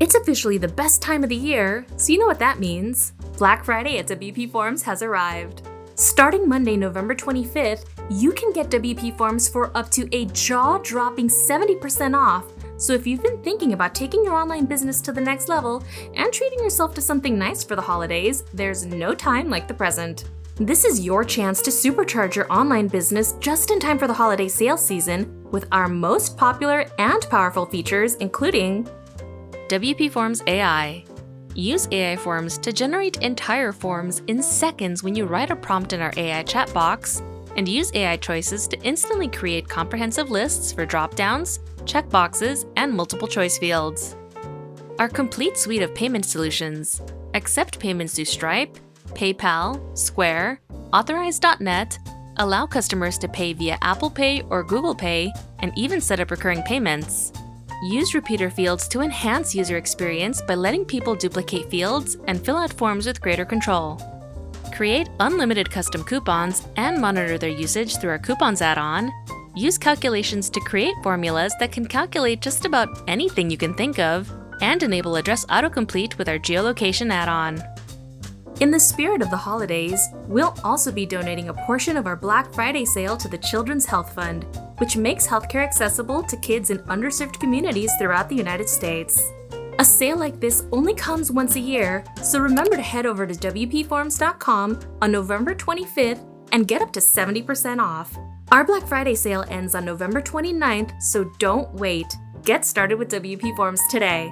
It's officially the best time of the year, so you know what that means. Black Friday at WPForms has arrived. Starting Monday, November 25th, you can get WPForms for up to a jaw-dropping 70% off. So if you've been thinking about taking your online business to the next level and treating yourself to something nice for the holidays, there's no time like the present. This is your chance to supercharge your online business just in time for the holiday sales season with our most popular and powerful features, including WPForms AI. Use AI forms to generate entire forms in seconds when you write a prompt in our AI chat box, and use AI choices to instantly create comprehensive lists for drop-downs, checkboxes, and multiple choice fields. Our complete suite of payment solutions accept payments through Stripe, PayPal, Square, Authorize.net, allow customers to pay via Apple Pay or Google Pay, and even set up recurring payments. Use repeater fields to enhance user experience by letting people duplicate fields and fill out forms with greater control. Create unlimited custom coupons and monitor their usage through our Coupons add-on. Use calculations to create formulas that can calculate just about anything you can think of, and enable address autocomplete with our geolocation add-on. In the spirit of the holidays, we'll also be donating a portion of our Black Friday sale to the Children's Health Fund, which makes healthcare accessible to kids in underserved communities throughout the United States. A sale like this only comes once a year, so remember to head over to WPForms.com on November 25th and get up to 70% off. Our Black Friday sale ends on November 29th, so don't wait. Get started with WPForms today.